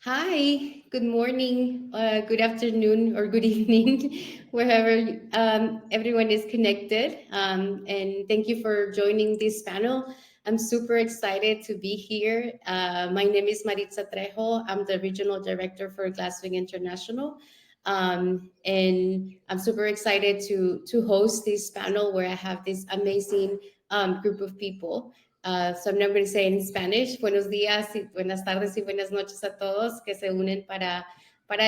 Hi, good morning, good afternoon, or good evening, wherever everyone is connected. And thank you for joining this panel. I'm super excited to be here. My name is Maritza Trejo. I'm the Regional Director for Glasswing International. And I'm super excited to host this panel where I have this amazing group of people. So I'm now going to say in Spanish, buenos días, y buenas tardes y buenas noches a todos que se unen para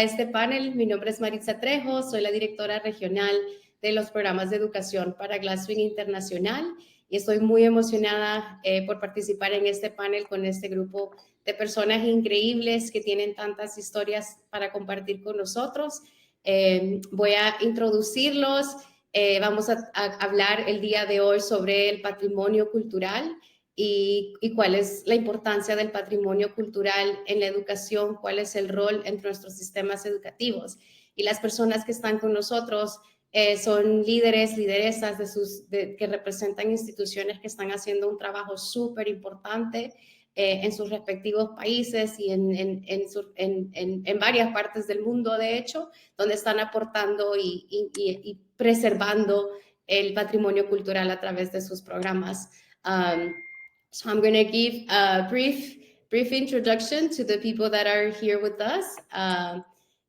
este panel. Mi nombre es Maritza Trejo, soy la directora regional de los programas de educación para Glasswing Internacional y estoy muy emocionada por participar en este panel con este grupo de personas increíbles que tienen tantas historias para compartir con nosotros. Voy a introducirlos. Vamos a hablar el día de hoy sobre el patrimonio cultural y cuál es la importancia del patrimonio cultural en la educación, cuál es el rol en nuestros sistemas educativos. Y las personas que están con nosotros son líderes, lideresas que representan instituciones que están haciendo un trabajo súper importante en sus respectivos países y en varias partes del mundo, de hecho, donde están aportando y preservando el patrimonio cultural a través de sus programas. So I'm going to give a brief introduction to the people that are here with us.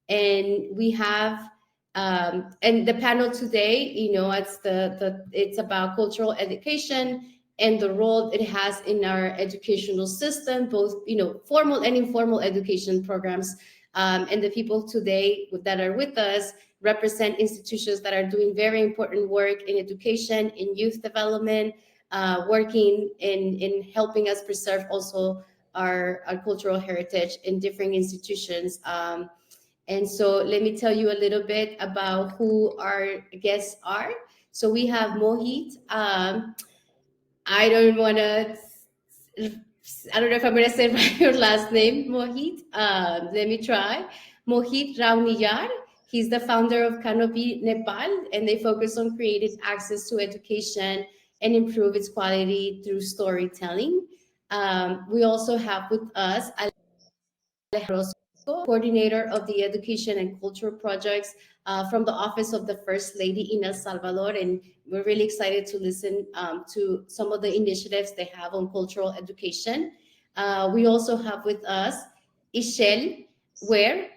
And we have, and the panel today, it's about cultural education and the role it has in our educational system, both, formal and informal education programs. And the people today that are with us represent institutions that are doing very important work in education, in youth development, working in helping us preserve also our cultural heritage in different institutions. And so let me tell you a little bit about who our guests are. So we have Mohit. I don't want to, I don't know if I'm going to say your last name, Mohit. Let me try. Mohit Rauniyar. He's the founder of Canopy Nepal, and they focus on creating access to education and improve its quality through storytelling. We also have with us Alejandro, coordinator of the education and culture projects from the Office of the First Lady in El Salvador. And we're really excited to listen to some of the initiatives they have on cultural education. We also have with us Ishel Ware.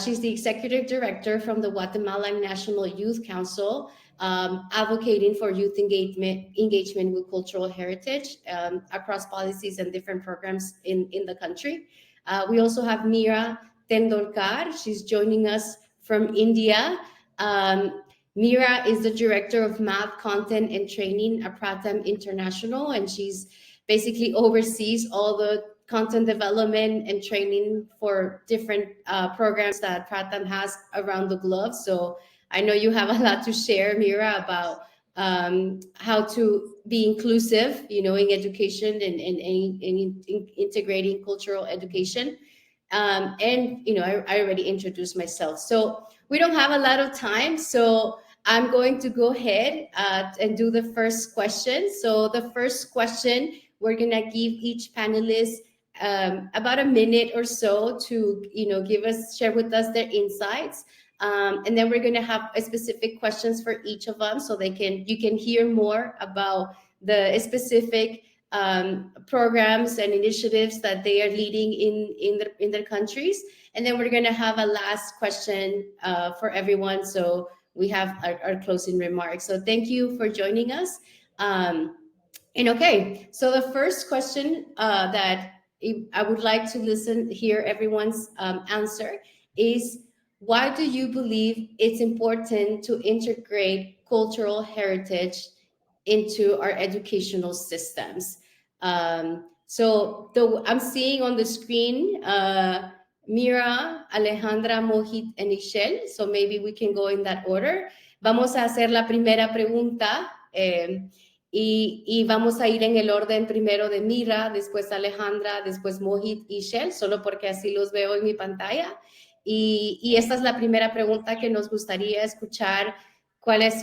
She's the executive director from the Guatemalan National Youth Council, advocating for youth engagement with cultural heritage across policies and different programs in the country. We also have Mira Tendolkar. She's joining us from India. Mira is the director of math content and training at Pratham International, and she's basically oversees all the content development and training for different programs that Pratham has around the globe. So I know you have a lot to share, Mira, about how to be inclusive, in education and in integrating cultural education. And I already introduced myself, so we don't have a lot of time. So I'm going to go ahead and do the first question. So the first question, we're gonna give each panelist about a minute or so to share with us their insights. And then we're going to have a specific questions for each of them, so you can hear more about the specific programs and initiatives that they are leading in their countries. And then we're going to have a last question for everyone, so we have our closing remarks. So thank you for joining us. And okay, so the first question that I would like to hear everyone's answer is, why do you believe it's important to integrate cultural heritage into our educational systems? So I'm seeing on the screen Mira, Alejandra, Mohit, and Ishel. So maybe we can go in that order. Vamos a hacer la primera pregunta. Y vamos a ir en el orden primero de Mira, después Alejandra, después Mohit y Shell, solo porque así los veo en mi pantalla. Y esta es la primera pregunta que nos gustaría escuchar, cuál es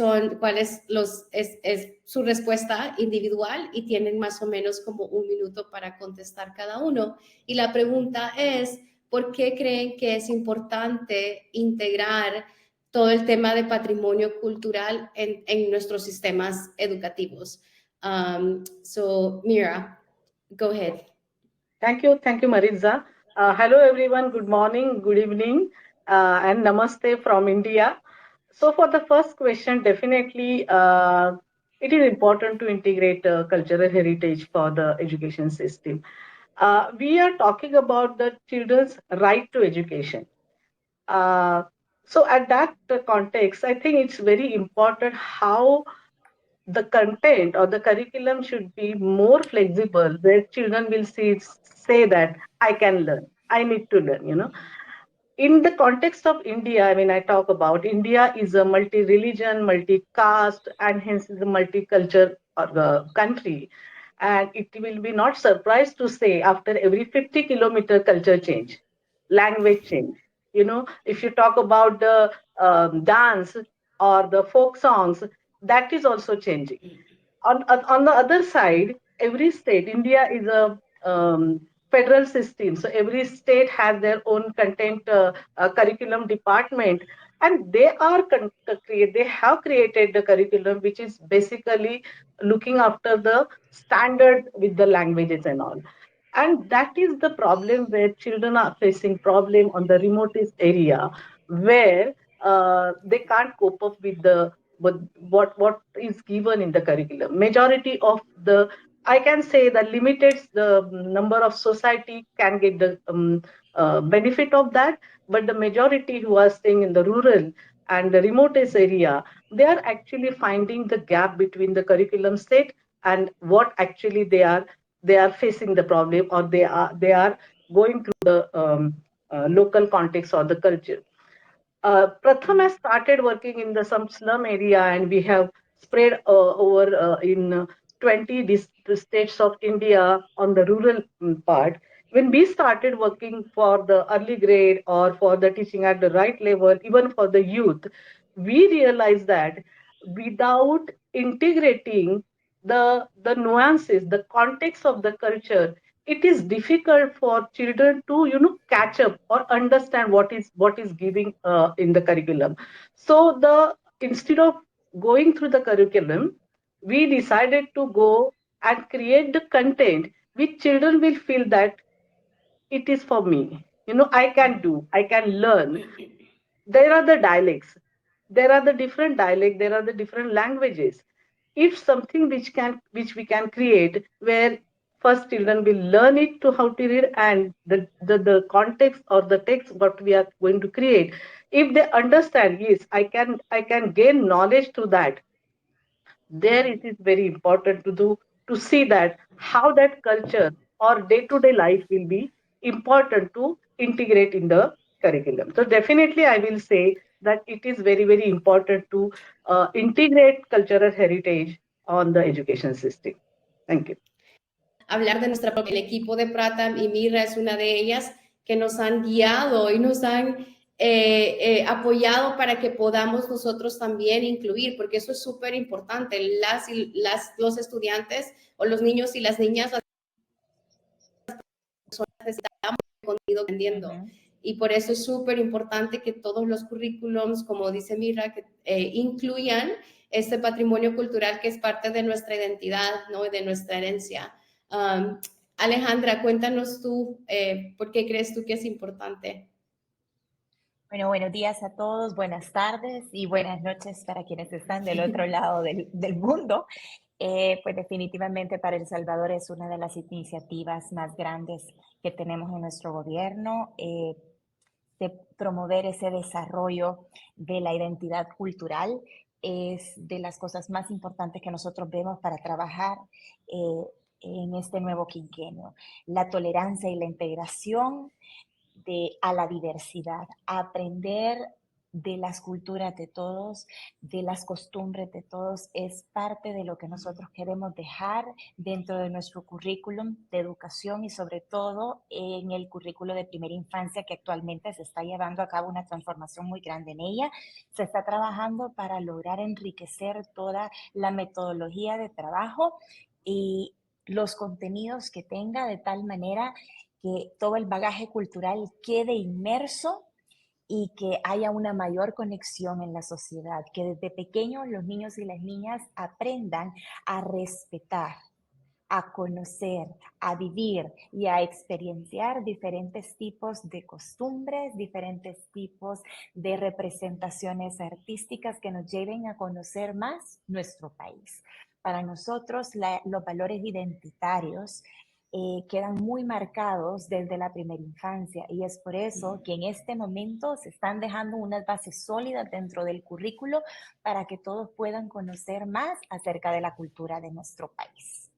su respuesta individual, y tienen más o menos como un minuto para contestar cada uno. Y la pregunta es, ¿por qué creen que es importante integrar todo el tema de patrimonio cultural en nuestros sistemas educativos? So, Mira, go ahead. Thank you, Maritza. Hello, everyone. Good morning, good evening, and namaste from India. So, for the first question, definitely it is important to integrate cultural heritage for the education system. We are talking about the children's right to education. Uh, so, at that context, I think it's very important how the content or the curriculum should be more flexible, where children will say that I can learn, I need to learn, in the context of India. When I talk about India is a multi-religion, multi-caste, and hence is a multicultural country. And it will be not surprised to say after every 50-kilometer culture change, language change. If you talk about the dance or the folk songs, that is also changing. On the other side, every state, India is a federal system, so every state has their own content curriculum department, and they have created the curriculum which is basically looking after the standard with the languages and all. And that is the problem where children are facing problem on the remotest area, where they can't cope up with the with what is given in the curriculum. Majority of the, I can say, the limited the number of society can get the benefit of that, but the majority who are staying in the rural and the remotest area, they are actually finding the gap between the curriculum set and what actually they are facing the problem, or they are going through the local context or the culture. Pratham has started working in the some slum area, and we have spread over in 20 states of India on the rural part. When we started working for the early grade or for the teaching at the right level, even for the youth, we realized that without integrating the nuances, the context of the culture, it is difficult for children to catch up or understand what is giving in the curriculum. So the instead of going through the curriculum, we decided to go and create the content which children will feel that it is for me. I can learn. There are the dialects, there are the different dialect, there are the different languages. If something which we can create, where first children will learn it to how to read, and the context or the text what we are going to create, if they understand, yes, I can gain knowledge to that, there it is very important to do, to see that how that culture or day-to-day life will be important to integrate in the curriculum. So definitely I will say that it is very, very important to integrate cultural heritage on the education system. Thank you. Hablar de nuestra propia, el equipo de Pratham y Mira es una de ellas que nos han guiado y nos han apoyado para que podamos nosotros también incluir, porque eso es súper importante. Los estudiantes o los niños y las niñas, las personas necesitamos contenido aprendiendo. Y por eso es súper importante que todos los currículums, como dice Mira, que incluyan este patrimonio cultural que es parte de nuestra identidad, ¿no? Y de nuestra herencia. Alejandra, cuéntanos tú, ¿por qué crees tú que es importante? Bueno, buenos días a todos, buenas tardes y buenas noches para quienes están del otro lado del mundo. Pues definitivamente para El Salvador es una de las iniciativas más grandes que tenemos en nuestro gobierno, de promover ese desarrollo de la identidad cultural. Es de las cosas más importantes que nosotros vemos para trabajar en este nuevo quinquenio. La tolerancia y la integración a la diversidad, a aprender de las culturas de todos, de las costumbres de todos, es parte de lo que nosotros queremos dejar dentro de nuestro currículum de educación y sobre todo en el currículo de primera infancia, que actualmente se está llevando a cabo una transformación muy grande en ella. Se está trabajando para lograr enriquecer toda la metodología de trabajo y los contenidos que tenga, de tal manera que todo el bagaje cultural quede inmerso y que haya una mayor conexión en la sociedad, que desde pequeños los niños y las niñas aprendan a respetar, a conocer, a vivir y a experienciar diferentes tipos de costumbres, diferentes tipos de representaciones artísticas que nos lleven a conocer más nuestro país. Para nosotros, los valores identitarios quedan muy marcados desde la primera infancia y es por eso que en este momento se están dejando unas bases sólidas dentro del currículo para que todos puedan conocer más acerca de la cultura de nuestro país.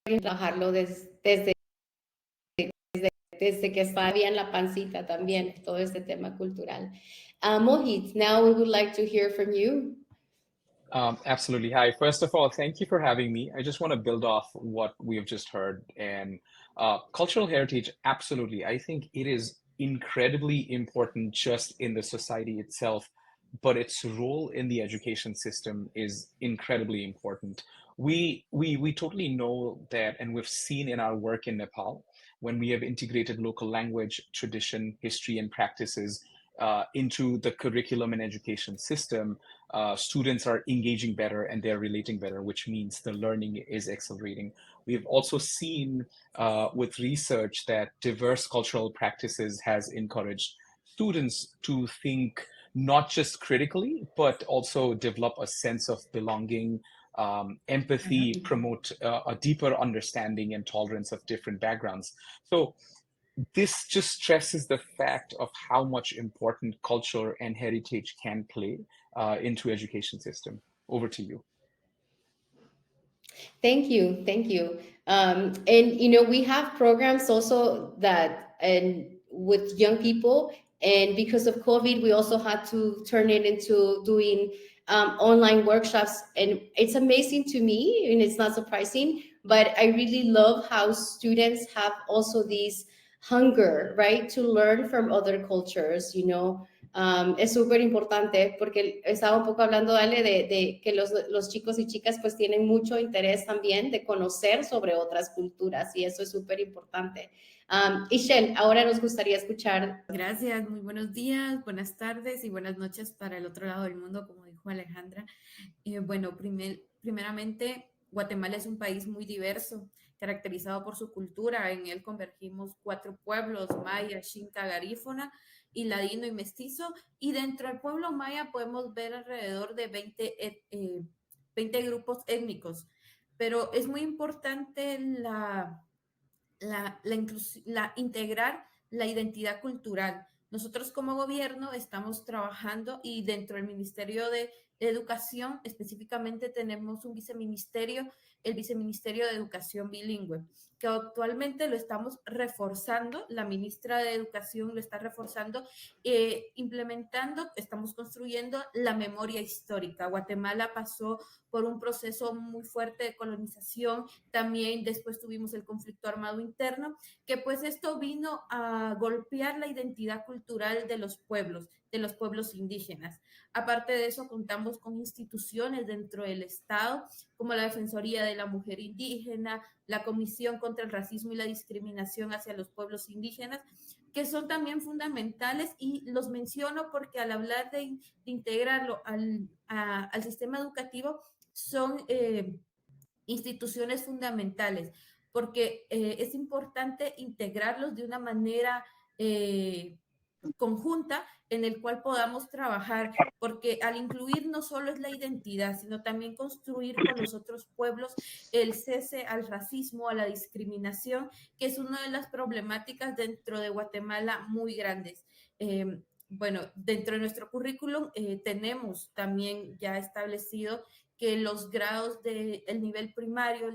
Trabajarlo desde que estaba bien la pancita también, todo este tema cultural. Mohit, now we would like to hear from you. Absolutely. Hi. First of all, thank you for having me. I just want to build off what we have just heard. And cultural heritage, absolutely. I think it is incredibly important just in the society itself, but its role in the education system is incredibly important. We totally know that, and we've seen in our work in Nepal, when we have integrated local language, tradition, history, and practices into the curriculum and education system, students are engaging better and they're relating better, which means the learning is accelerating. We've also seen with research that diverse cultural practices has encouraged students to think not just critically, but also develop a sense of belonging, empathy, promote a deeper understanding and tolerance of different backgrounds. So this just stresses the fact of how much important culture and heritage can play into education system. Over to you. Thank you. Thank you. And, you know, we have programs also that, and with young people, and because of COVID, we also had to turn it into doing online workshops. And it's amazing to me, and it's not surprising, but I really love how students have also these hunger, right, to learn from other cultures, you know. Es súper importante porque estaba un poco hablando, Ale, de que los chicos y chicas pues tienen mucho interés también de conocer sobre otras culturas y eso es súper importante. Ishel, ahora nos gustaría escuchar. Gracias, muy buenos días, buenas tardes y buenas noches para el otro lado del mundo, como dijo Alejandra. Bueno, primeramente, Guatemala es un país muy diverso, caracterizado por su cultura. En él convergimos 4 pueblos, maya, xinca, garífuna y ladino y mestizo. Y dentro del pueblo maya podemos ver alrededor de 20 grupos étnicos. Pero es muy importante integrar la identidad cultural. Nosotros como gobierno estamos trabajando y dentro del Ministerio de Educación específicamente tenemos un viceministerio, el Viceministerio de Educación Bilingüe, que actualmente lo estamos reforzando, la ministra de Educación lo está reforzando, implementando, estamos construyendo la memoria histórica. Guatemala pasó por un proceso muy fuerte de colonización, también después tuvimos el conflicto armado interno, que pues esto vino a golpear la identidad cultural de los pueblos indígenas. Aparte de eso, contamos con instituciones dentro del Estado, como la Defensoría de la Mujer Indígena, la Comisión contra el Racismo y la Discriminación hacia los Pueblos Indígenas, que son también fundamentales y los menciono porque al hablar de integrarlo al sistema educativo, son instituciones fundamentales, porque es importante integrarlos de una manera conjunta en el cual podamos trabajar, porque al incluir no solo es la identidad, sino también construir con los otros pueblos el cese al racismo, a la discriminación, que es una de las problemáticas dentro de Guatemala muy grandes. Bueno, dentro de nuestro currículum tenemos también ya establecido que los grados del nivel primario,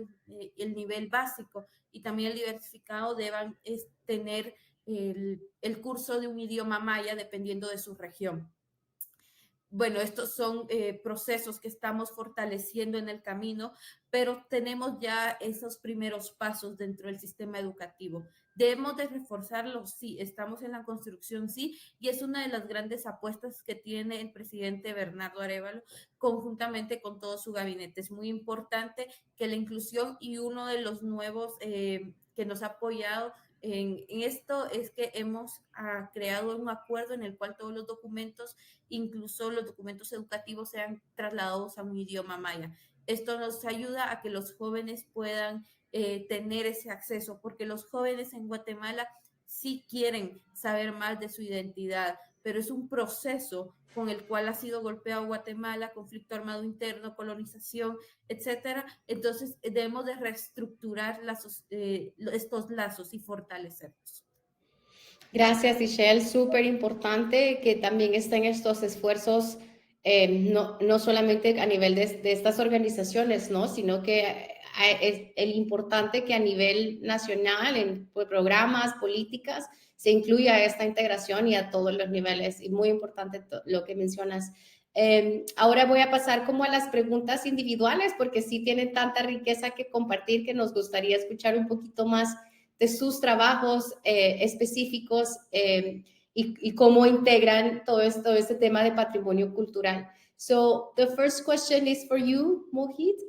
el nivel básico y también el diversificado deban tener el curso de un idioma maya dependiendo de su región. bueno, estos son procesos que estamos fortaleciendo en el camino, pero tenemos ya esos primeros pasos dentro del sistema educativo. Debemos de reforzarlos, sí, estamos en la construcción, sí, y es una de las grandes apuestas que tiene el presidente Bernardo Arévalo conjuntamente con todo su gabinete. Es muy importante que la inclusión, y uno de los nuevos que nos ha apoyado en esto es que hemos creado un acuerdo en el cual todos los documentos, incluso los documentos educativos, sean trasladados a un idioma maya. Esto nos ayuda a que los jóvenes puedan tener ese acceso, porque los jóvenes en Guatemala sí quieren saber más de su identidad, pero es un proceso con el cual ha sido golpeado Guatemala, conflicto armado interno, colonización, etcétera. Entonces debemos de reestructurar estos lazos y fortalecerlos. Gracias, Michelle. Súper importante que también estén estos esfuerzos, no solamente a nivel de estas organizaciones, ¿no? Sino que es el importante que a nivel nacional, en programas, políticas, se incluya esta integración y a todos los niveles. Y muy importante lo que mencionas. Ahora voy a pasar como a las preguntas individuales, porque sí tienen tanta riqueza que compartir que nos gustaría escuchar un poquito más de sus trabajos específicos y cómo integran todo este tema de patrimonio cultural. So the first question is for you, Mohit.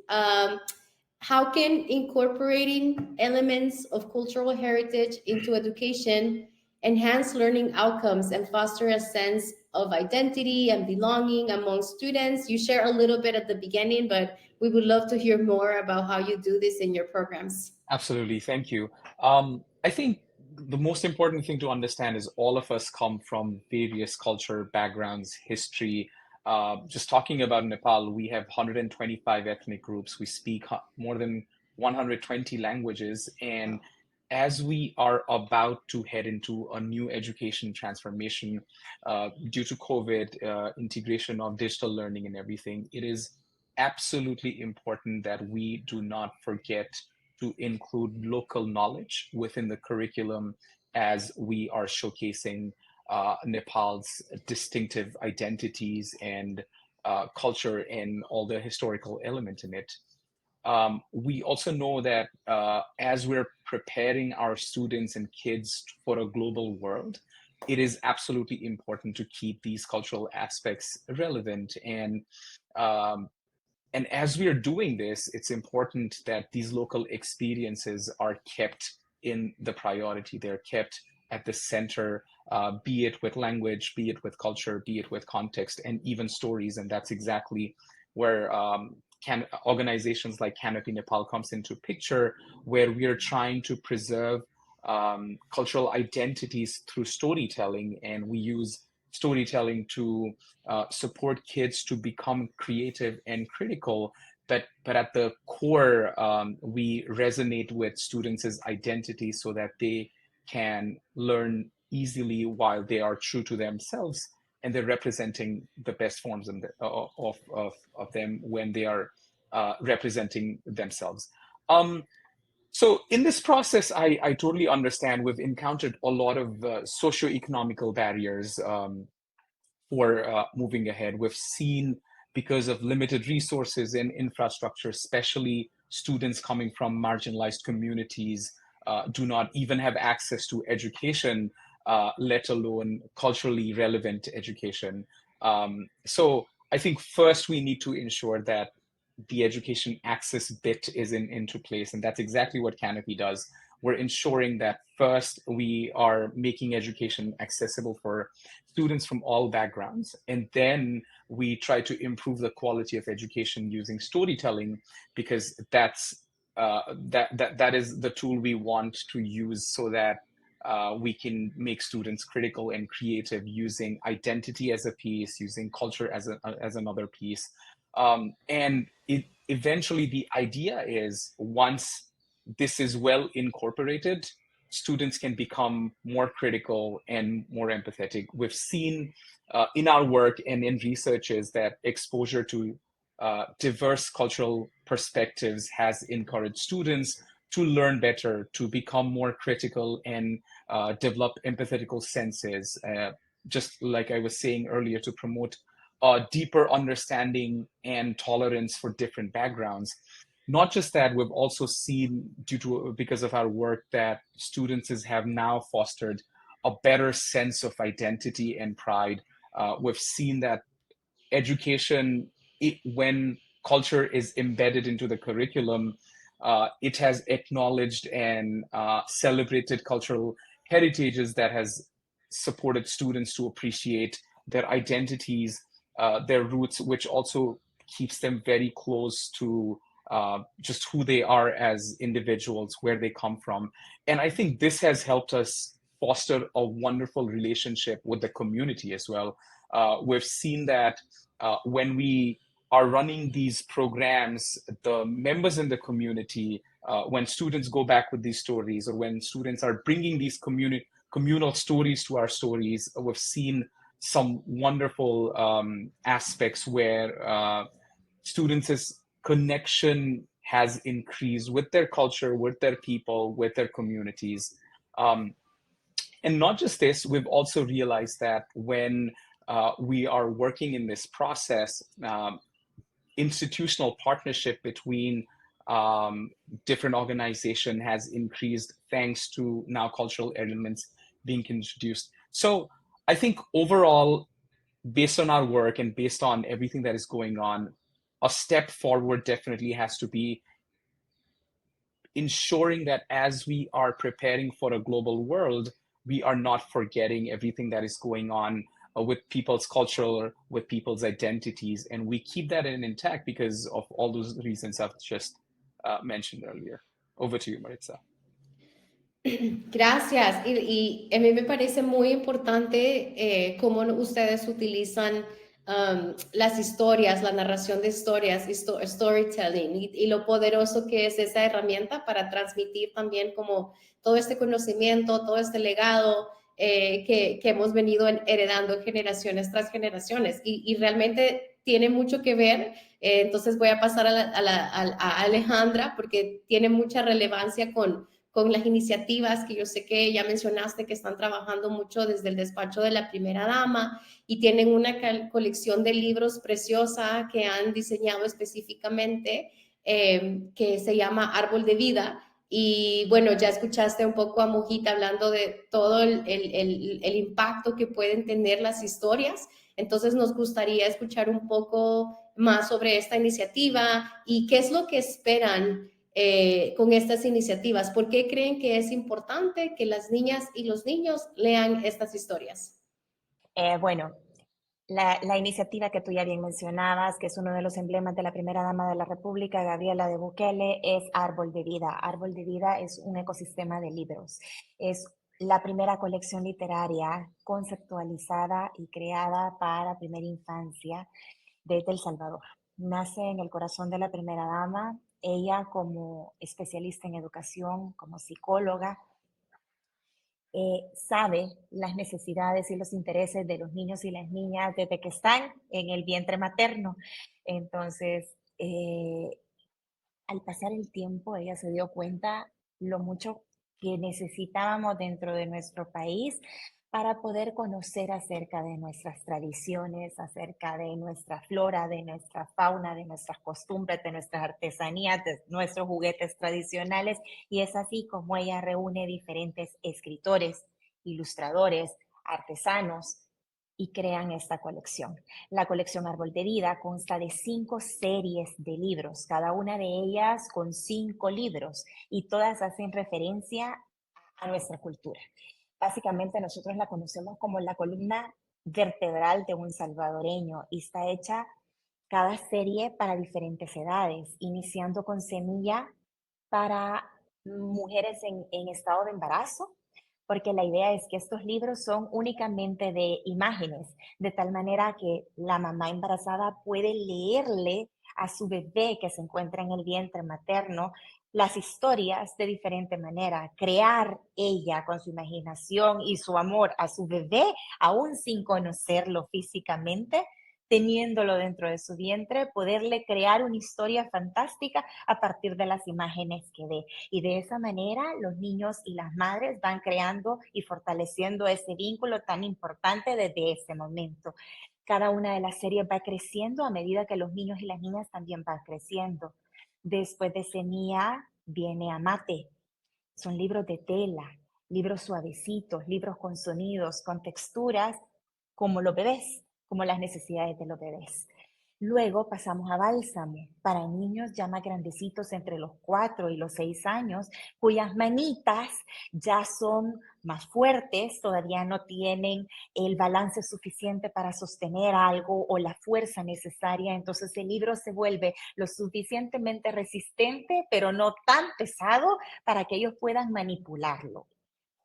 How can incorporating elements of cultural heritage into education enhance learning outcomes and foster a sense of identity and belonging among students? You share a little bit at the beginning, but we would love to hear more about how you do this in your programs. Absolutely. Thank you. I think the most important thing to understand is all of us come from various culture backgrounds, history. Just talking about Nepal, we have 125 ethnic groups. We speak more than 120 languages. And as we are about to head into a new education transformation due to COVID, integration of digital learning and everything, it is absolutely important that we do not forget to include local knowledge within the curriculum as we are showcasing Nepal's distinctive identities and culture and all the historical element in it. We also know that as we're preparing our students and kids for a global world, it is absolutely important to keep these cultural aspects relevant. And as we are doing this, it's important that these local experiences are kept in the priority. They're kept at the center, be it with language, be it with culture, be it with context, and even stories. And that's exactly where organizations like Canopy Nepal comes into picture, where we are trying to preserve cultural identities through storytelling. And we use storytelling to support kids to become creative and critical, but at the core, we resonate with students' identity so that they can learn easily while they are true to themselves, and they're representing the best forms of them when they are representing themselves. So in this process, I totally understand we've encountered a lot of socioeconomical barriers for moving ahead. We've seen, because of limited resources and infrastructure, especially students coming from marginalized communities do not even have access to education, let alone culturally relevant education. So I think first we need to ensure that the education access bit is into place, and that's exactly what Canopy does. We're ensuring that first we are making education accessible for students from all backgrounds, and then we try to improve the quality of education using storytelling, because that's that is the tool we want to use so that we can make students critical and creative, using identity as a piece, using culture as another piece. And eventually the idea is, once this is well incorporated, students can become more critical and more empathetic. We've seen in our work and in researches that exposure to diverse cultural perspectives has encouraged students to learn better, to become more critical, and develop empathetical senses. Just like I was saying earlier, to promote a deeper understanding and tolerance for different backgrounds. Not just that, we've also seen, because of our work, that students have now fostered a better sense of identity and pride. We've seen that education, when culture is embedded into the curriculum, it has acknowledged and celebrated cultural heritages that has supported students to appreciate their identities, their roots, which also keeps them very close to just who they are as individuals, where they come from. And I think this has helped us foster a wonderful relationship with the community as well. We've seen that when we are running these programs, the members in the community, when students go back with these stories, or when students are bringing these communal stories to our stories, we've seen some wonderful aspects where students' connection has increased with their culture, with their people, with their communities. And not just this, we've also realized that when we are working in this process, institutional partnership between different organizations has increased thanks to now cultural elements being introduced. So I think overall, based on our work and based on everything that is going on, a step forward definitely has to be ensuring that as we are preparing for a global world, we are not forgetting everything that is going on with people's culture, with people's identities, and we keep that intact because of all those reasons I've just mentioned earlier. Over to you, Maritza. Gracias. Y a mí me parece muy importante cómo ustedes utilizan las historias, la narración de historias, storytelling, y lo poderoso que es esa herramienta para transmitir también como todo este conocimiento, todo este legado que hemos venido heredando generaciones tras generaciones. Y realmente tiene mucho que ver. Entonces voy a pasar a Alejandra porque tiene mucha relevancia con las iniciativas que yo sé que ya mencionaste que están trabajando mucho desde el despacho de la primera dama y tienen una colección de libros preciosa que han diseñado específicamente que se llama Árbol de Vida. Y bueno, ya escuchaste un poco a Mujita hablando de todo el impacto que pueden tener las historias. Entonces nos gustaría escuchar un poco más sobre esta iniciativa y qué es lo que esperan con estas iniciativas. ¿Por qué creen que es importante que las niñas y los niños lean estas historias? Bueno, la iniciativa que tú ya bien mencionabas, que es uno de los emblemas de la primera dama de la República, Gabriela de Bukele, es Árbol de Vida. Árbol de Vida es un ecosistema de libros. Es la primera colección literaria conceptualizada y creada para primera infancia desde El Salvador. Nace en el corazón de la primera dama. Ella, como especialista en educación, como psicóloga, sabe las necesidades y los intereses de los niños y las niñas desde que están en el vientre materno. Entonces, al pasar el tiempo, ella se dio cuenta lo mucho que necesitábamos dentro de nuestro país para poder conocer acerca de nuestras tradiciones, acerca de nuestra flora, de nuestra fauna, de nuestras costumbres, de nuestras artesanías, de nuestros juguetes tradicionales. Y es así como ella reúne diferentes escritores, ilustradores, artesanos, y crean esta colección. La colección Árbol de Vida consta de 5 series de libros, cada una de ellas con 5 libros, y todas hacen referencia a nuestra cultura. Básicamente nosotros la conocemos como la columna vertebral de un salvadoreño y está hecha cada serie para diferentes edades, iniciando con semilla para mujeres en estado de embarazo, porque la idea es que estos libros son únicamente de imágenes, de tal manera que la mamá embarazada puede leerle a su bebé que se encuentra en el vientre materno las historias de diferente manera, crear ella con su imaginación y su amor a su bebé, aún sin conocerlo físicamente, teniéndolo dentro de su vientre, poderle crear una historia fantástica a partir de las imágenes que ve. Y de esa manera los niños y las madres van creando y fortaleciendo ese vínculo tan importante desde ese momento. Cada una de las series va creciendo a medida que los niños y las niñas también van creciendo. Después de Semilla viene Amate. Son libros de tela, libros suavecitos, libros con sonidos, con texturas, como los bebés, como las necesidades de los bebés. Luego pasamos a Bálsamo, para niños ya más grandecitos entre los 4 y los 6 años, cuyas manitas ya son más fuertes, todavía no tienen el balance suficiente para sostener algo o la fuerza necesaria. Entonces el libro se vuelve lo suficientemente resistente, pero no tan pesado para que ellos puedan manipularlo,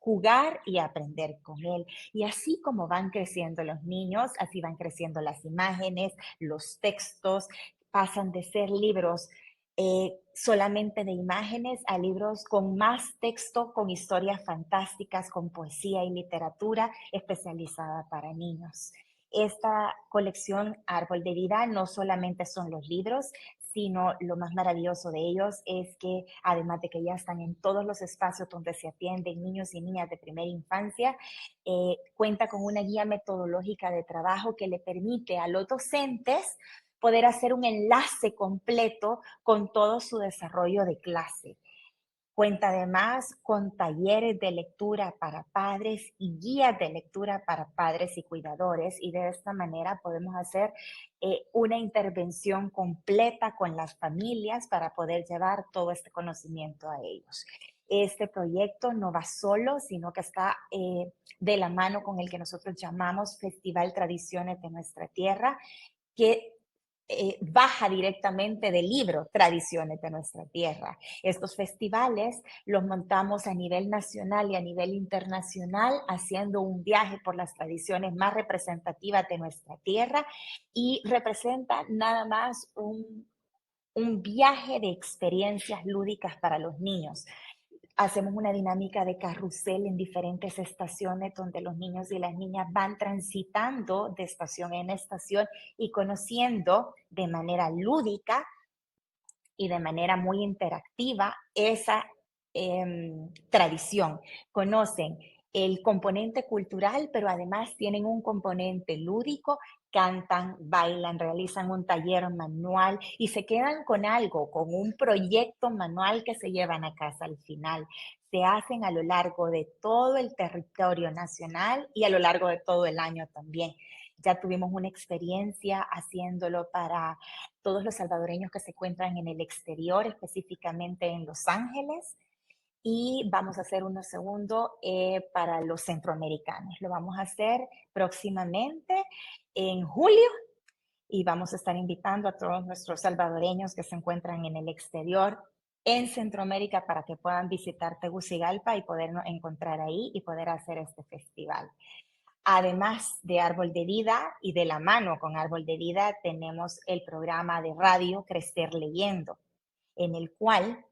jugar y aprender con él. Y así como van creciendo los niños, así van creciendo las imágenes, los textos, pasan de ser libros solamente de imágenes a libros con más texto, con historias fantásticas, con poesía y literatura especializada para niños. Esta colección Árbol de Vida no solamente son los libros, sino lo más maravilloso de ellos es que además de que ya están en todos los espacios donde se atienden niños y niñas de primera infancia, cuenta con una guía metodológica de trabajo que le permite a los docentes poder hacer un enlace completo con todo su desarrollo de clase. Cuenta además con talleres de lectura para padres y guías de lectura para padres y cuidadores, y de esta manera podemos hacer una intervención completa con las familias para poder llevar todo este conocimiento a ellos. Este proyecto no va solo, sino que está de la mano con el que nosotros llamamos Festival Tradiciones de Nuestra Tierra, que baja directamente del libro Tradiciones de Nuestra Tierra. Estos festivales los montamos a nivel nacional y a nivel internacional, haciendo un viaje por las tradiciones más representativas de nuestra tierra, y representa nada más un viaje de experiencias lúdicas para los niños. Hacemos una dinámica de carrusel en diferentes estaciones donde los niños y las niñas van transitando de estación en estación y conociendo de manera lúdica y de manera muy interactiva esa tradición. Conocen el componente cultural, pero además tienen un componente lúdico, cantan, bailan, realizan un taller manual y se quedan con algo, con un proyecto manual que se llevan a casa al final. Se hacen a lo largo de todo el territorio nacional y a lo largo de todo el año también. Ya tuvimos una experiencia haciéndolo para todos los salvadoreños que se encuentran en el exterior, específicamente en Los Ángeles, y vamos a hacer uno segundo para los centroamericanos. Lo vamos a hacer próximamente en julio y vamos a estar invitando a todos nuestros salvadoreños que se encuentran en el exterior en Centroamérica para que puedan visitar Tegucigalpa y podernos encontrar ahí y poder hacer este festival. Además de Árbol de Vida y de la mano con Árbol de Vida, tenemos el programa de radio Crecer Leyendo, en el cual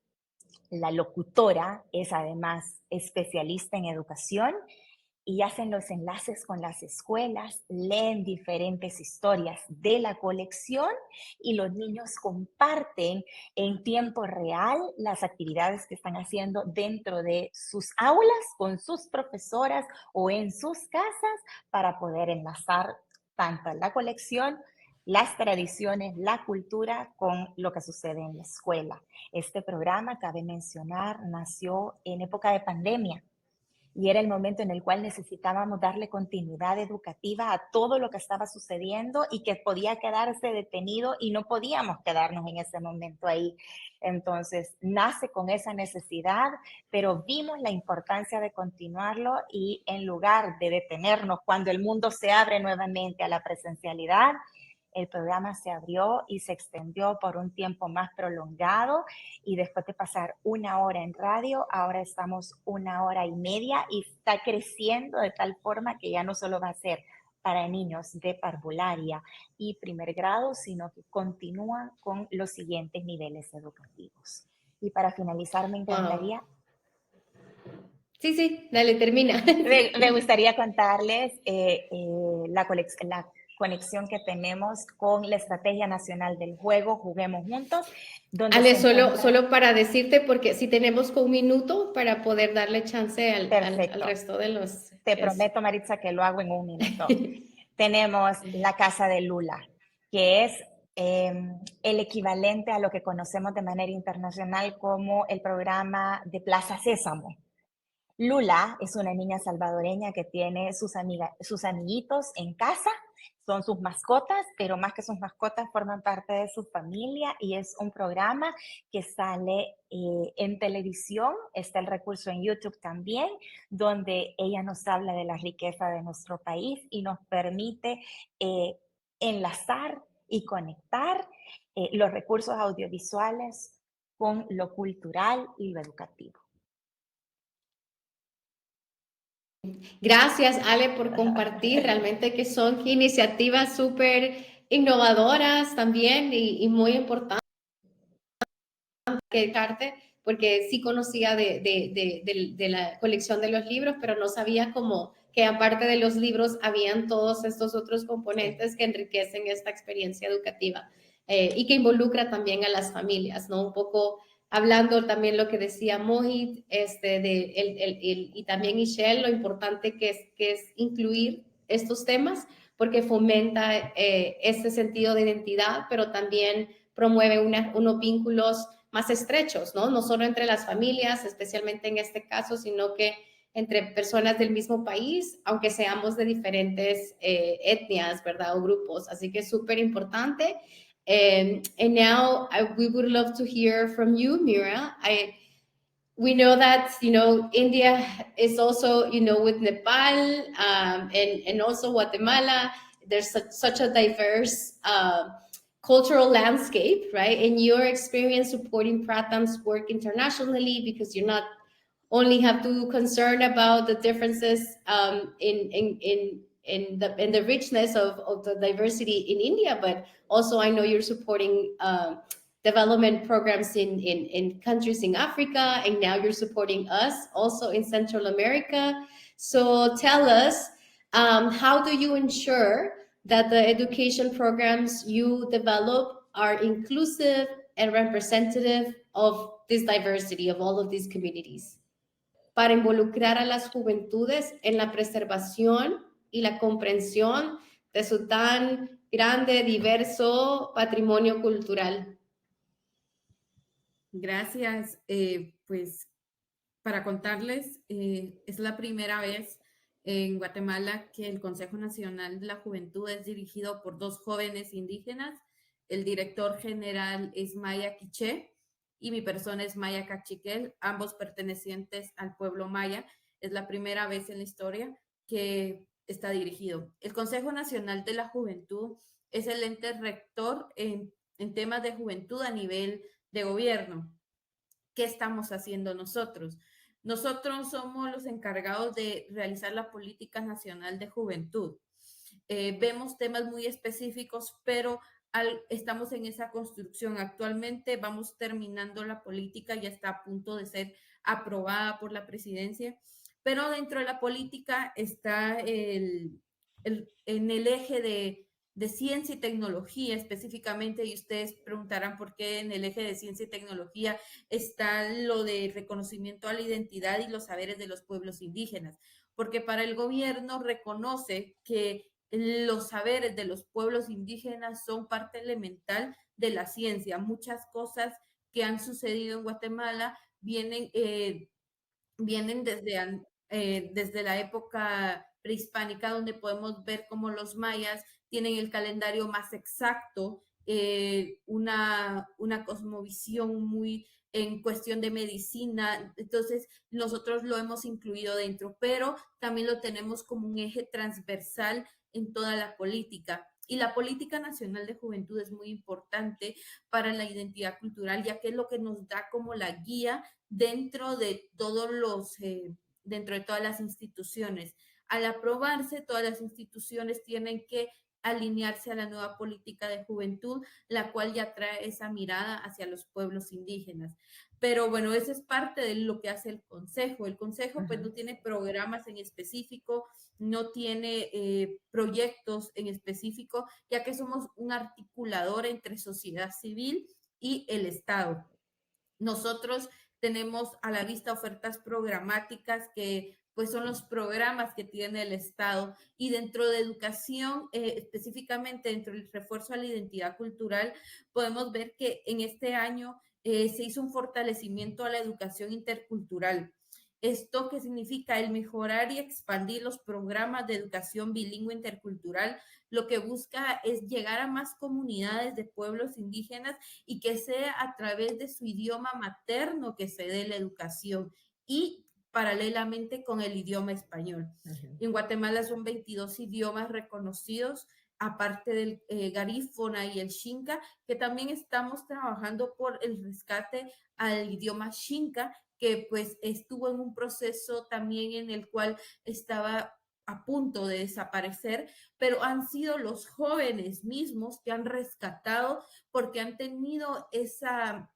la locutora es además especialista en educación y hacen los enlaces con las escuelas, leen diferentes historias de la colección y los niños comparten en tiempo real las actividades que están haciendo dentro de sus aulas con sus profesoras o en sus casas para poder enlazar tanto la colección, las tradiciones, la cultura con lo que sucede en la escuela. Este programa, cabe mencionar, nació en época de pandemia y era el momento en el cual necesitábamos darle continuidad educativa a todo lo que estaba sucediendo y que podía quedarse detenido y no podíamos quedarnos en ese momento ahí. Entonces, nace con esa necesidad, pero vimos la importancia de continuarlo y en lugar de detenernos cuando el mundo se abre nuevamente a la presencialidad, el programa se abrió y se extendió por un tiempo más prolongado y después de pasar 1 hora en radio, ahora estamos 1 hora y media y está creciendo de tal forma que ya no solo va a ser para niños de parvularia y primer grado, sino que continúa con los siguientes niveles educativos. Y para finalizar, me encantaría... Wow. Sí, dale, termina. Me gustaría contarles la conexión que tenemos con la Estrategia Nacional del Juego, Juguemos Juntos. Donde Ale, solo para decirte, porque si tenemos un minuto para poder darle chance al resto de los... Te prometo, Maritza, que lo hago en 1 minuto. tenemos la Casa de Lula, que es el equivalente a lo que conocemos de manera internacional como el programa de Plaza Sésamo. Lula es una niña salvadoreña que tiene sus amiguitos en casa, son sus mascotas, pero más que sus mascotas forman parte de su familia y es un programa que sale en televisión, está el recurso en YouTube también, donde ella nos habla de la riqueza de nuestro país y nos permite enlazar y conectar los recursos audiovisuales con lo cultural y lo educativo. Gracias, Ale, por compartir. Realmente que son iniciativas súper innovadoras también y muy importantes que Carte, porque sí conocía de la colección de los libros, pero no sabía cómo que aparte de los libros habían todos estos otros componentes que enriquecen esta experiencia educativa y que involucra también a las familias, ¿no? Un poco hablando también lo que decía Mohit, y también Michelle, lo importante que es incluir estos temas porque fomenta este sentido de identidad, pero también promueve unos vínculos más estrechos, ¿no? No solo entre las familias, especialmente en este caso, sino que entre personas del mismo país, aunque seamos de diferentes etnias, ¿verdad? O grupos. Así que es súper importante. And now we would love to hear from you, Mira. We know that, India is also, with Nepal and also Guatemala, there's such a diverse cultural landscape, right? And your experience supporting Pratham's work internationally, because you're not only have to concern about the differences in the richness of the diversity in India, but also I know you're supporting development programs in countries in Africa, and now you're supporting us also in Central America. So tell us, how do you ensure that the education programs you develop are inclusive and representative of this diversity, of all of these communities, para involucrar a las juventudes en la preservación y la comprensión de su tan grande, diverso patrimonio cultural? Gracias. Pues para contarles, es la primera vez en Guatemala que el Consejo Nacional de la Juventud es dirigido por 2 jóvenes indígenas. El director general es Maya Quiché y mi persona es Maya Cachiquel, ambos pertenecientes al pueblo maya. Es la primera vez en la historia que está dirigido. El Consejo Nacional de la Juventud es el ente rector en temas de juventud a nivel de gobierno. ¿Qué estamos haciendo nosotros? Nosotros somos los encargados de realizar la política nacional de juventud. Vemos temas muy específicos, pero estamos en esa construcción. Actualmente vamos terminando la política, ya está a punto de ser aprobada por la presidencia, pero dentro de la política está en el eje de ciencia y tecnología específicamente, y ustedes preguntarán por qué en el eje de ciencia y tecnología está lo de reconocimiento a la identidad y los saberes de los pueblos indígenas, porque para el gobierno reconoce que los saberes de los pueblos indígenas son parte elemental de la ciencia. Muchas cosas que han sucedido en Guatemala vienen desde la época prehispánica, donde podemos ver cómo los mayas tienen el calendario más exacto, una cosmovisión muy en cuestión de medicina. Entonces, nosotros lo hemos incluido dentro, pero también lo tenemos como un eje transversal en toda la política. Y la política nacional de juventud es muy importante para la identidad cultural, ya que es lo que nos da como la guía dentro de dentro de todas las instituciones. Al aprobarse, todas las instituciones tienen que alinearse a la nueva política de juventud, la cual ya trae esa mirada hacia los pueblos indígenas. Pero bueno, eso es parte de lo que hace el Consejo. El Consejo pues no tiene programas en específico, no tiene proyectos en específico, ya que somos un articulador entre sociedad civil y el Estado. Nosotros tenemos a la vista ofertas programáticas que pues son los programas que tiene el Estado, y dentro de educación, específicamente dentro del refuerzo a la identidad cultural, podemos ver que en este año se hizo un fortalecimiento a la educación intercultural. ¿Esto qué significa? El mejorar y expandir los programas de educación bilingüe intercultural, lo que busca es llegar a más comunidades de pueblos indígenas y que sea a través de su idioma materno que se dé la educación, y paralelamente con el idioma español. En Guatemala son 22 idiomas reconocidos, aparte del garífona y el xinca, que también estamos trabajando por el rescate al idioma xinca, que pues estuvo en un proceso también en el cual estaba a punto de desaparecer, pero han sido los jóvenes mismos que han rescatado porque han tenido esa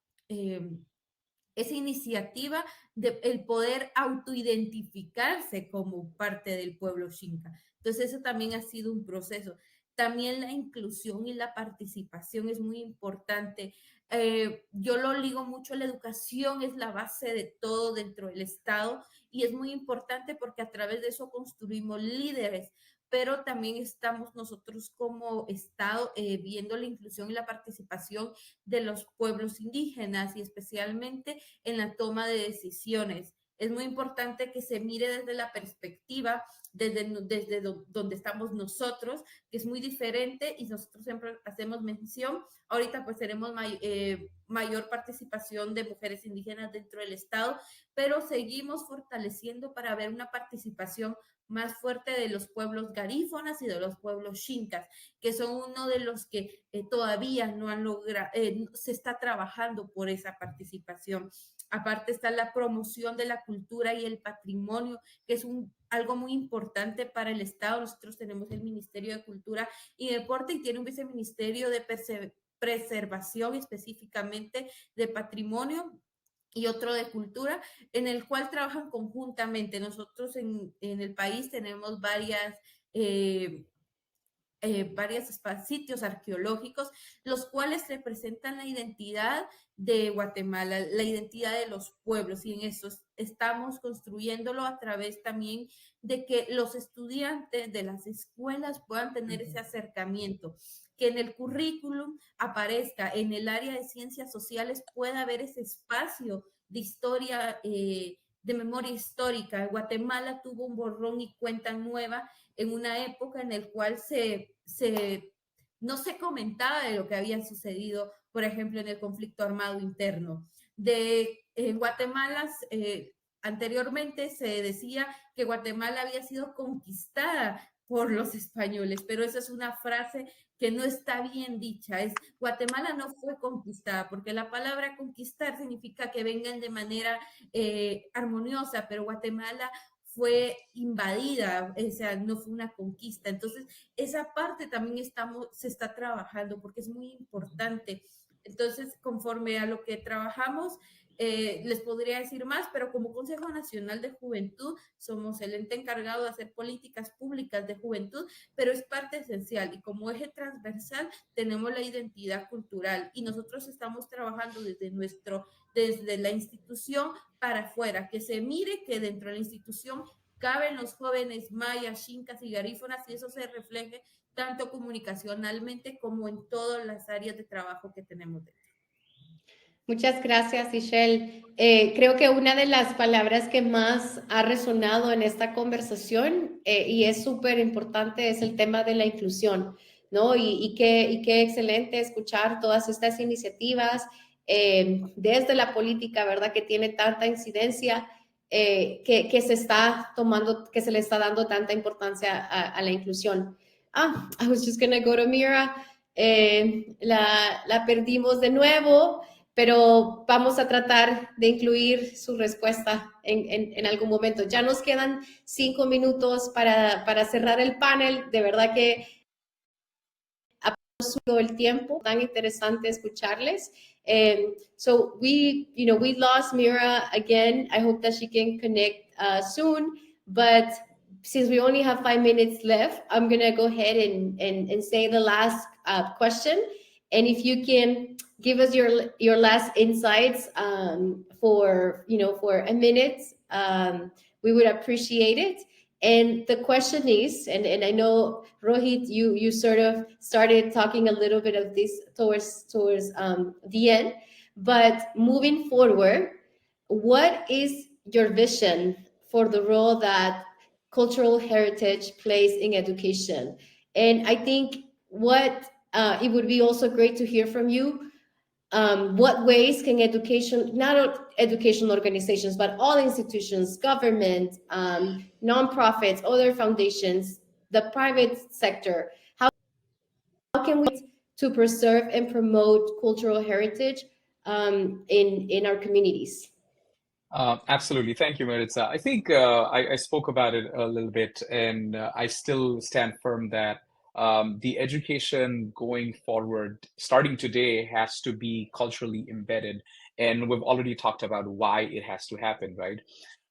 iniciativa de el poder autoidentificarse como parte del pueblo xinca. Entonces, eso también ha sido un proceso. También la inclusión y la participación es muy importante. Yo lo ligo mucho, la educación es la base de todo dentro del Estado, y es muy importante porque a través de eso construimos líderes, pero también estamos nosotros como Estado viendo la inclusión y la participación de los pueblos indígenas, y especialmente en la toma de decisiones. Es muy importante que se mire desde la perspectiva, desde donde estamos nosotros, que es muy diferente, y nosotros siempre hacemos mención. Ahorita pues tenemos mayor participación de mujeres indígenas dentro del Estado, pero seguimos fortaleciendo para ver una participación más fuerte de los pueblos garífonas y de los pueblos xincas, que son uno de los que todavía no han logrado, se está trabajando por esa participación. Aparte está la promoción de la cultura y el patrimonio, que es algo muy importante para el Estado. Nosotros tenemos el Ministerio de Cultura y Deporte, y tiene un viceministerio de preservación, específicamente de patrimonio, y otro de cultura, en el cual trabajan conjuntamente. Nosotros en el país tenemos varios sitios arqueológicos, los cuales representan la identidad de Guatemala, la identidad de los pueblos, y en eso estamos construyéndolo a través también de que los estudiantes de las escuelas puedan tener ese acercamiento, que en el currículum aparezca, en el área de ciencias sociales pueda haber ese espacio de historia, de memoria histórica. Guatemala tuvo un borrón y cuenta nueva en una época en la cual no se comentaba de lo que había sucedido, por ejemplo, en el conflicto armado interno. En Guatemala, anteriormente se decía que Guatemala había sido conquistada por los españoles, pero esa es una frase que no está bien dicha. Guatemala no fue conquistada, porque la palabra conquistar significa que vengan de manera armoniosa, pero Guatemala fue invadida, o sea, no fue una conquista. Entonces, esa parte también se está trabajando porque es muy importante. Entonces, conforme a lo que trabajamos, les podría decir más, pero como Consejo Nacional de Juventud somos el ente encargado de hacer políticas públicas de juventud, pero es parte esencial, y como eje transversal tenemos la identidad cultural, y nosotros estamos trabajando desde la institución para afuera, que se mire que dentro de la institución caben los jóvenes mayas, xincas y garífonas, y eso se refleje tanto comunicacionalmente como en todas las áreas de trabajo que tenemos dentro. Muchas gracias, Ishel. Creo que una de las palabras que más ha resonado en esta conversación y es súper importante es el tema de la inclusión, ¿no? Y qué excelente escuchar todas estas iniciativas desde la política, ¿verdad? Que tiene tanta incidencia, que se está tomando, que se le está dando tanta importancia a la inclusión. I was just going to go to Mira. La perdimos de nuevo, pero vamos a tratar de incluir su respuesta en algún momento. Ya nos quedan 5 minutos para cerrar el panel. De verdad que ha pasado el tiempo, tan interesante escucharles. So we lost Mira again. I hope that she can connect soon, but since we only have 5 minutes left, I'm going to go ahead and say the last question. And if you can give us your last insights for for a minute, we would appreciate it. And the question is, and I know Rohit, you sort of started talking a little bit of this towards the end, but moving forward, what is your vision for the role that cultural heritage plays in education? And I think what it would be also great to hear from you. What ways can education, not educational organizations, but all institutions, government, nonprofits, other foundations, the private sector, how can we to preserve and promote cultural heritage in our communities? Absolutely. Thank you, Maritza. I think I spoke about it a little bit, and I still stand firm that the education going forward, starting today, has to be culturally embedded. And we've already talked about why it has to happen, right?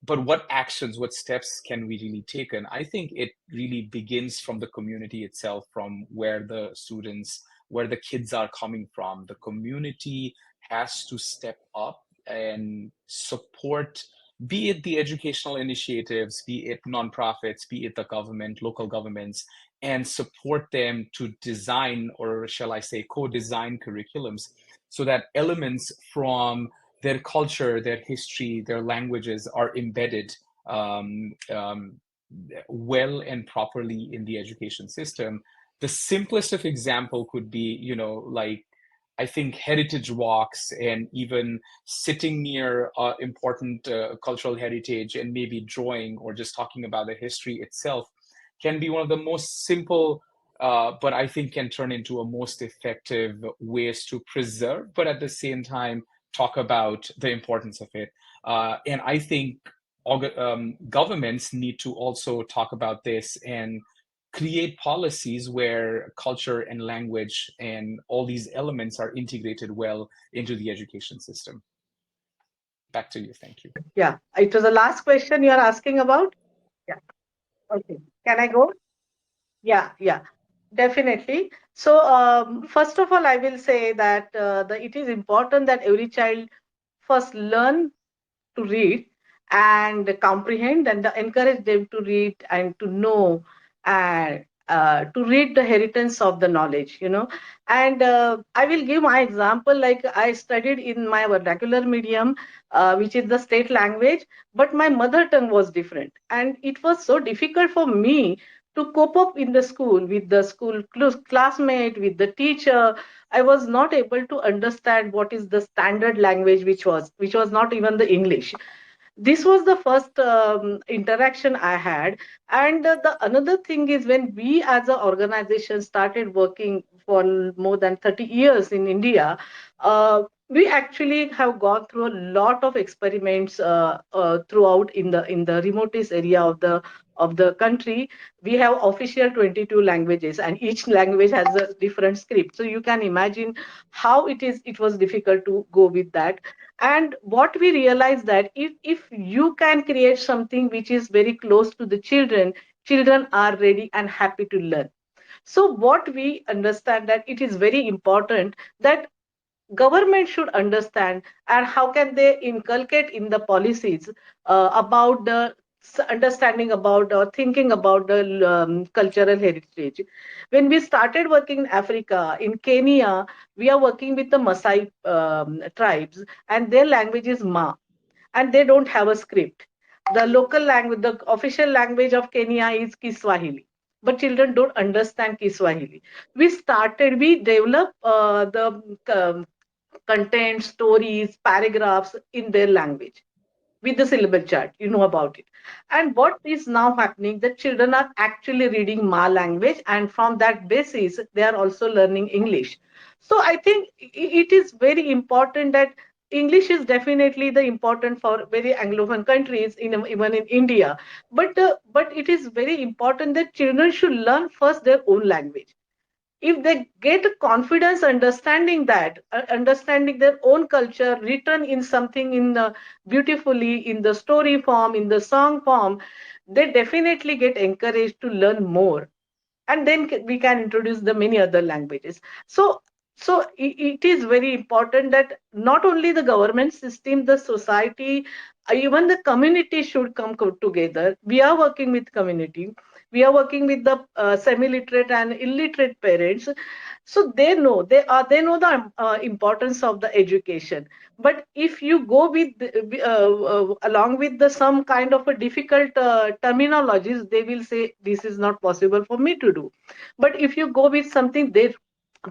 But what actions, what steps can we really take? And I think it really begins from the community itself, from where the students, where the kids are coming from. The community has to step up and support, be it the educational initiatives, be it nonprofits, be it the government, local governments, and support them to design, or shall I say, co-design curriculums so that elements from their culture, their history, their languages are embedded well and properly in the education system. The simplest of example could be, like, I think heritage walks and even sitting near important cultural heritage and maybe drawing or just talking about the history itself can be one of the most simple, but I think can turn into a most effective ways to preserve, but at the same time, talk about the importance of it. And I think governments need to also talk about this and create policies where culture and language and all these elements are integrated well into the education system. Back to you. Thank you. Yeah, it was the last question you are asking about. Yeah. Okay. Can I go? Yeah, definitely. So, first of all, I will say that it is important that every child first learn to read and comprehend, and encourage them to read and to know, and to read the inheritance of the knowledge, and I will give my example. Like, I studied in my vernacular medium, which is the state language, but my mother tongue was different, and it was so difficult for me to cope up in the school with the school classmate, with the teacher. I was not able to understand what is the standard language, which was not even the English. This was the first interaction I had. And the another thing is, when we as an organization started working for more than 30 years in India, we actually have gone through a lot of experiments throughout in the remotest area of the country. We have official 22 languages, and each language has a different script. So you can imagine how it was difficult to go with that. And what we realize, that if you can create something which is very close to the children are ready and happy to learn. So what we understand, that it is very important that government should understand, and how can they inculcate in the policies about the understanding about, or thinking about the cultural heritage. When we started working in Africa, in Kenya, we are working with the Maasai tribes, and their language is Ma, and they don't have a script. The local language, the official language of Kenya is Kiswahili, but children don't understand Kiswahili. We develop the content, stories, paragraphs in their language with the syllable chart, you know about it. And what is now happening, that children are actually reading Ma language, and from that basis, they are also learning English. So I think it is very important that English is definitely the important for very Anglophone countries, even in India. But it is very important that children should learn first their own language. If they get confidence understanding their own culture written in something, in the beautifully, in the story form, in the song form, they definitely get encouraged to learn more. And then we can introduce the many other languages. So So it is very important that not only the government system, the society, even the community should come together. We are working with community. We are working with the semi-literate and illiterate parents, so they know the importance of the education. But if you go with along with the some kind of a difficult terminologies, they will say this is not possible for me to do. But if you go with something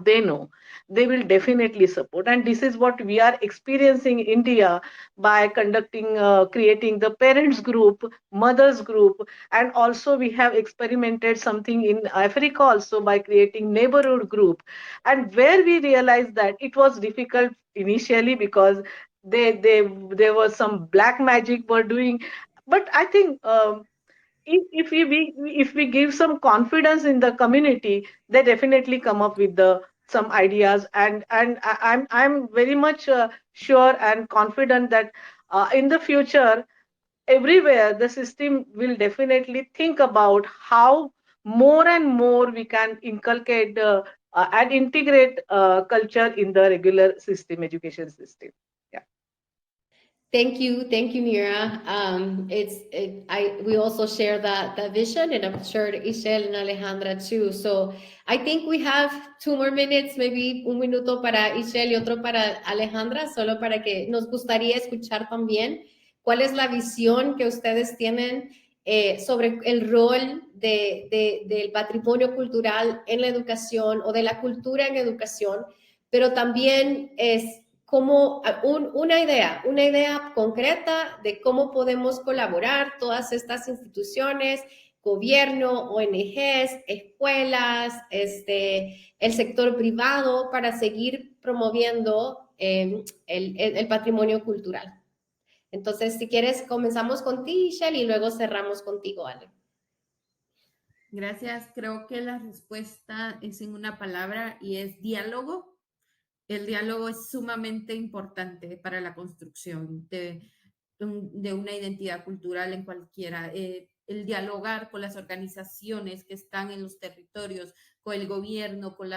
they know, they will definitely support. And this is what we are experiencing in India by conducting creating the parents group, mothers group, and also we have experimented something in Africa also by creating neighborhood group. And where we realized that it was difficult initially because there was some black magic were doing. But I think if we give some confidence in the community, they definitely come up with the some ideas. I'm very much sure and confident that in the future, everywhere the system will definitely think about how more and more we can inculcate and integrate culture in the regular system, education system. Yeah. Thank you, Mira. We also share that vision, and I'm sure Ishel and Alejandra too. So I think we have 2 more minutes, maybe un minuto para Ishel y otro para Alejandra, solo para que nos gustaría escuchar también cuál es la visión que ustedes tienen sobre el rol del patrimonio cultural en la educación o de la cultura en educación, pero también es como una idea concreta de cómo podemos colaborar todas estas instituciones, gobierno, ONGs, escuelas, el sector privado para seguir promoviendo el patrimonio cultural. Entonces, si quieres, comenzamos con ti, Shell, y luego cerramos contigo, Ale. Gracias. Creo que la respuesta es en una palabra y es diálogo. El diálogo es sumamente importante para la construcción de una identidad cultural en cualquiera. El dialogar con las organizaciones que están en los territorios, con el gobierno, con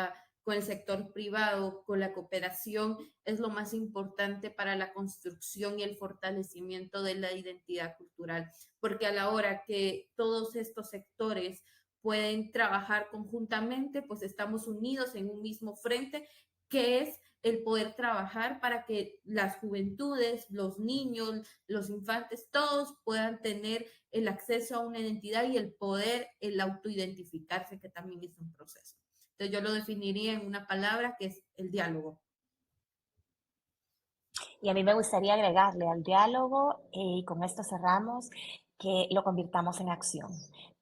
el sector privado, con la cooperación, es lo más importante para la construcción y el fortalecimiento de la identidad cultural. Porque a la hora que todos estos sectores pueden trabajar conjuntamente, pues estamos unidos en un mismo frente, que es el poder trabajar para que las juventudes, los niños, los infantes, todos puedan tener el acceso a una identidad y el poder, el autoidentificarse, que también es un proceso. Entonces yo lo definiría en una palabra que es el diálogo. Y a mí me gustaría agregarle al diálogo, y con esto cerramos, que lo convirtamos en acción.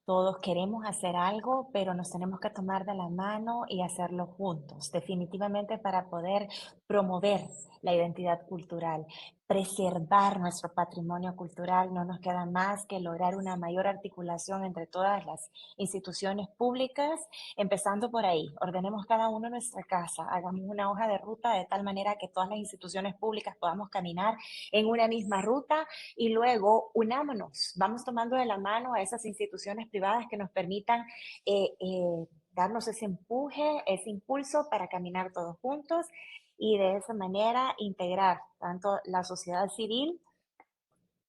Todos queremos hacer algo, pero nos tenemos que tomar de la mano y hacerlo juntos, definitivamente para poder promover la identidad cultural, preservar nuestro patrimonio cultural. No nos queda más que lograr una mayor articulación entre todas las instituciones públicas, empezando por ahí. Ordenemos cada uno nuestra casa, hagamos una hoja de ruta de tal manera que todas las instituciones públicas podamos caminar en una misma ruta y luego unámonos, vamos tomando de la mano a esas instituciones privadas que nos permitan darnos ese empuje, ese impulso para caminar todos juntos y de esa manera integrar tanto la sociedad civil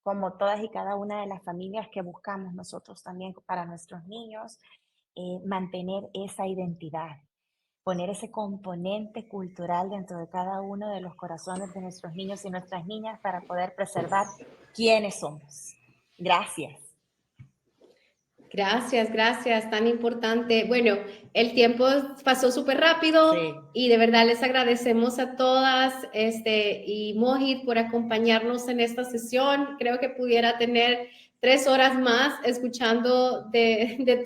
como todas y cada una de las familias que buscamos nosotros también para nuestros niños, mantener esa identidad, poner ese componente cultural dentro de cada uno de los corazones de nuestros niños y nuestras niñas para poder preservar quiénes somos. Gracias. Gracias, tan importante. Bueno, el tiempo pasó súper rápido, sí, y de verdad les agradecemos a todas y Mohit por acompañarnos en esta sesión. Creo que pudiera tener 3 horas más escuchando de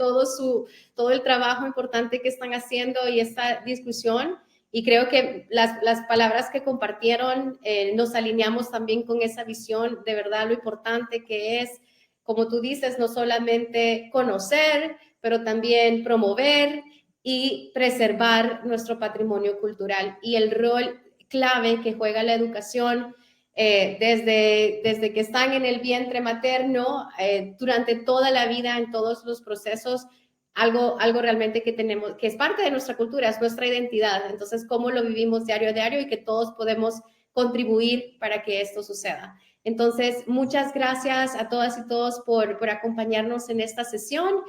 todo el trabajo importante que están haciendo y esta discusión. Y creo que las palabras que compartieron nos alineamos también con esa visión, de verdad lo importante que es, como tú dices, no solamente conocer, pero también promover y preservar nuestro patrimonio cultural y el rol clave que juega la educación desde que están en el vientre materno, durante toda la vida, en todos los procesos, algo realmente que tenemos, que es parte de nuestra cultura, es nuestra identidad. Entonces, cómo lo vivimos diario a diario y que todos podemos contribuir para que esto suceda. Entonces, muchas gracias a todas y todos por acompañarnos en esta sesión